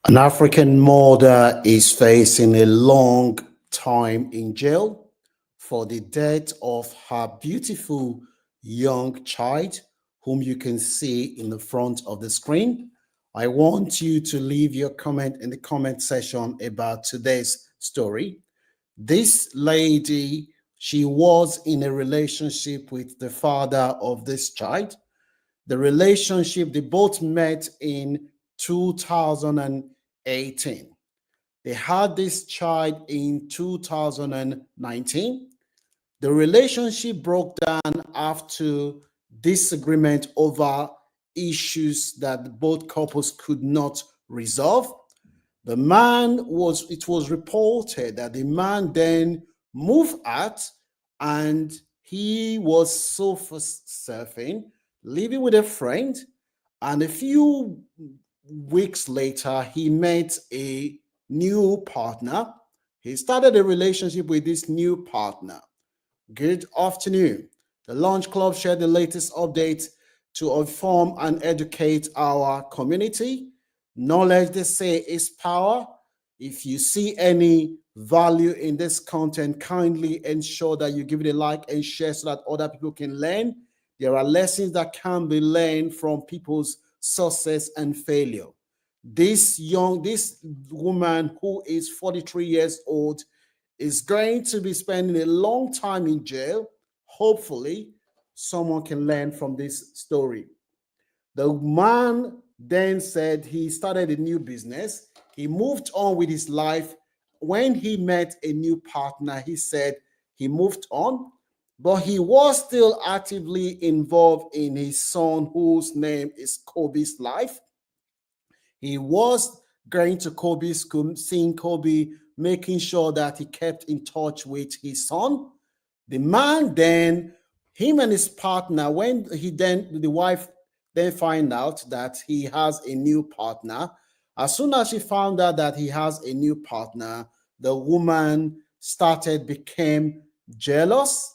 An African mother is facing a long time in jail for the death of her beautiful young child, whom you can see in the front of the screen. I want you to leave your comment in the comment section about today's story. This lady, she was in a relationship with the father of this child. The relationship, they both met in 2018. They had this child in 2019. The relationship broke down after disagreement over issues that both couples could not resolve. It was reported that the man then moved out and he was sofa surfing, living with a friend. And a few weeks later, he met a new partner. He started a relationship with this new partner. Good afternoon. The Launch Club shared the latest updates to inform and educate our community. Knowledge, they say, is power. If you see any value in this content, kindly ensure that you give it a like and share so that other people can learn. There are lessons that can be learned from people's success and failure. This woman who is 43 years old is going to be spending a long time in jail. Hopefully, someone can learn from this story. The man then said he started a new business. He moved on with his life. When he met a new partner, he said he moved on, but he was still actively involved in his son, whose name is Kobe's life. He was going to Kobe's school, seeing Kobe, making sure that he kept in touch with his son. The man then, him and his partner, when the wife then find out that he has a new partner, as soon as she found out that he has a new partner, the woman became jealous.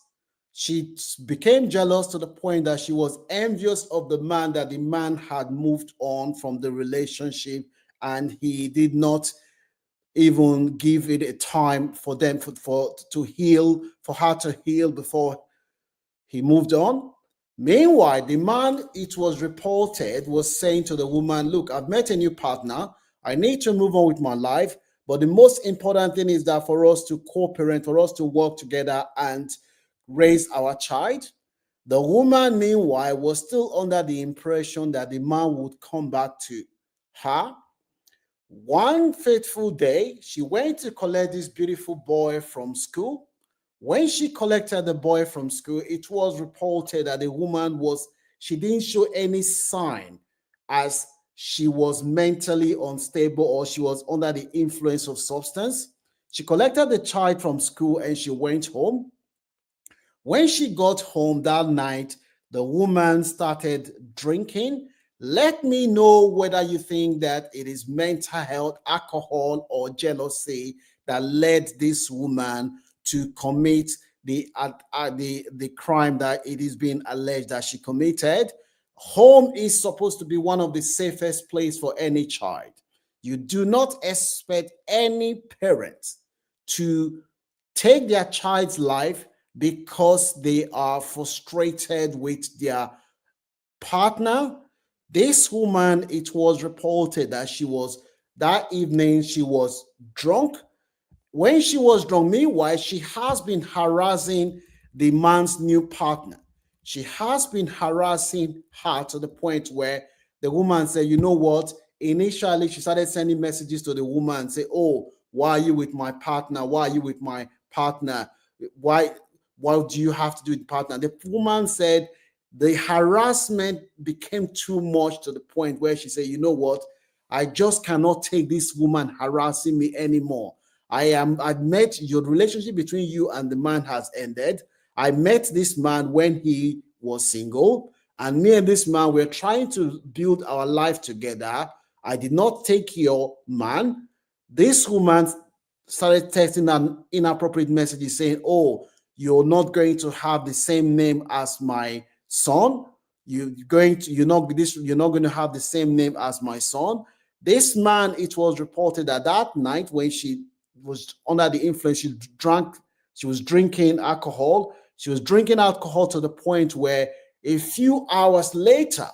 She became jealous to the point that she was envious of the man, that the man had moved on from the relationship and he did not even give it a time for them to heal, for her to heal before he moved on. Meanwhile, the man, it was reported, was saying to the woman, look, I've met a new partner. I need to move on with my life. But the most important thing is that for us to co-parent, for us to work together and raise our child. The woman, meanwhile, was still under the impression that the man would come back to her. One fateful day, she went to collect this beautiful boy from school. When she collected the boy from school, it was reported that the woman she didn't show any sign as she was mentally unstable or she was under the influence of substance. She collected the child from school and she went home. When she got home that night, the woman started drinking. Let me know whether you think that it is mental health, alcohol, or jealousy that led this woman to commit the crime that it is being alleged that she committed. Home is supposed to be one of the safest places for any child. You do not expect any parent to take their child's life because they are frustrated with their partner. This woman, it was reported that that evening she was drunk. When she was drunk, meanwhile, she has been harassing the man's new partner. She has been harassing her to the point where the woman said, you know what? Initially, she started sending messages to the woman and say, oh, why are you with my partner? Why are you with my partner? Why do you have to do with partner? The woman said the harassment became too much to the point where she said, you know what? I just cannot take this woman harassing me anymore. I've met your relationship between you and the man has ended. I met this man when he was single, and me and this man were trying to build our life together. I did not take your man. This woman started texting an inappropriate message saying, oh, you're not going to have the same name as my son. You're not going to have the same name as my son. This man, it was reported that that night when she was under the influence, she was drinking alcohol. She was drinking alcohol to the point where a few hours later,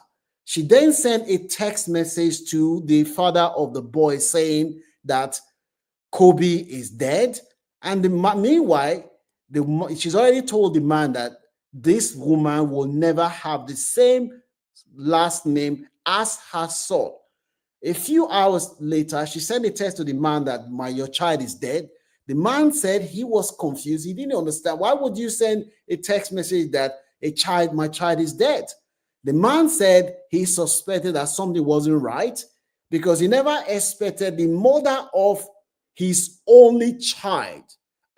she then sent a text message to the father of the boy saying that Kobe is dead. And meanwhile, she's already told the man that this woman will never have the same last name as her son. A few hours later, she sent a text to the man that your child is dead. The man said he was confused. He didn't understand. Why would you send a text message that my child is dead? The man said he suspected that something wasn't right because he never expected the mother of his only child,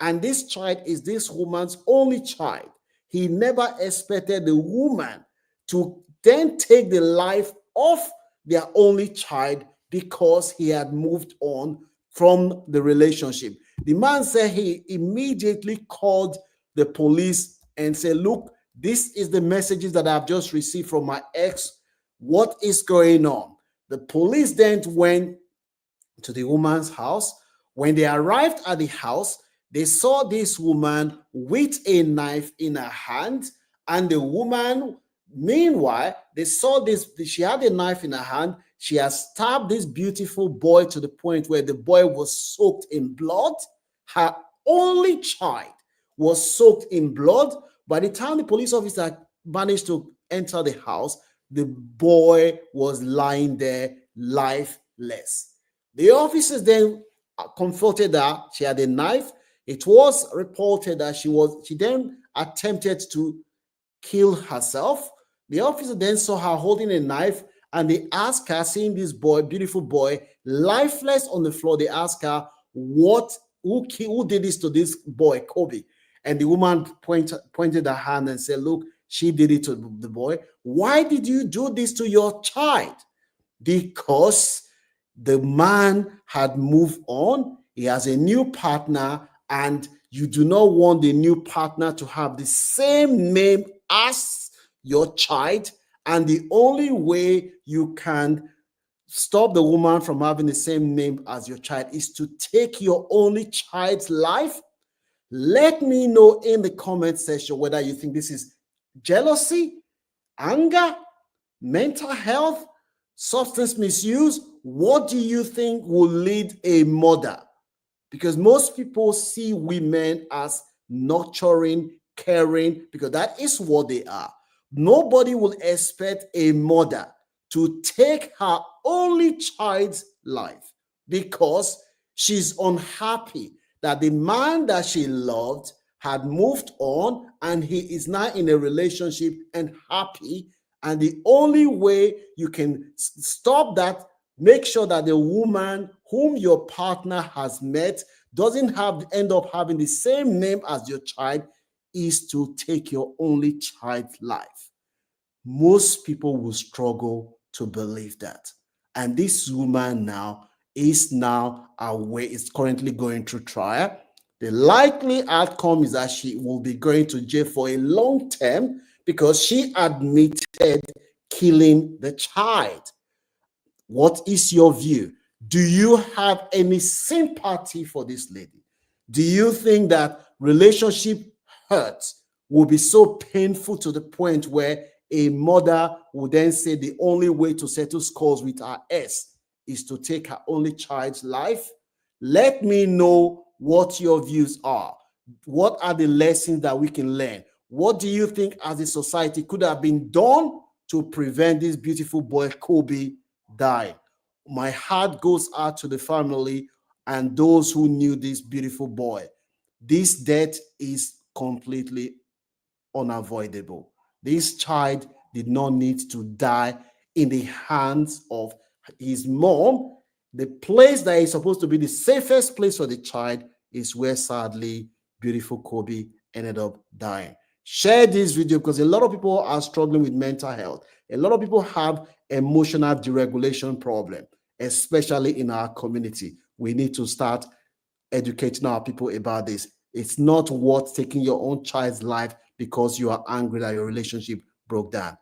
and this child is this woman's only child. He never expected the woman to then take the life of their only child because he had moved on from the relationship. The man said he immediately called the police and said, look, this is the messages that I've just received from my ex. What is going on? The police then went to the woman's house. When they arrived at the house, they saw this woman with a knife in her hand, and the woman, meanwhile, they saw this, she had a knife in her hand. She has stabbed this beautiful boy to the point where the boy was soaked in blood. Her only child was soaked in blood. By the time the police officer managed to enter the house, the boy was lying there lifeless. The officers then confronted her. She had a knife. It was reported that she then attempted to kill herself. The officer then saw her holding a knife, and they asked her, seeing this boy, beautiful boy, lifeless on the floor, they asked her, who did this to this boy, Kobe? And the woman pointed her hand and said, look, she did it to the boy. Why did you do this to your child? Because the man had moved on. He has a new partner, and you do not want the new partner to have the same name as your child. And the only way you can stop the woman from having the same name as your child is to take your only child's life. Let me know in the comment section whether you think this is jealousy, anger, mental health, substance misuse. What do you think will lead a mother? Because most people see women as nurturing, caring, because that is what they are. Nobody will expect a mother to take her only child's life because she's unhappy that the man that she loved had moved on and he is now in a relationship and happy. And the only way you can stop that, make sure that the woman whom your partner has met doesn't end up having the same name as your child, is to take your only child's life. Most people will struggle to believe that. And this woman now is aware, is currently going through trial. The likely outcome is that she will be going to jail for a long term because she admitted killing the child. What is your view? Do you have any sympathy for this lady? Do you think that relationship hurt will be so painful to the point where a mother would then say the only way to settle scores with her ex is to take her only child's life? Let me know what your views are. What are the lessons that we can learn? What do you think as a society could have been done to prevent this beautiful boy, Kobe, dying? My heart goes out to the family and those who knew this beautiful boy. This death is completely unavoidable. This child did not need to die in the hands of his mom. The place that is supposed to be the safest place for the child is where, sadly, beautiful Kobe ended up dying. Share this video because a lot of people are struggling with mental health. A lot of people have emotional deregulation problem, especially in our community. We need to start educating our people about this. It's not worth taking your own child's life because you are angry that your relationship broke down.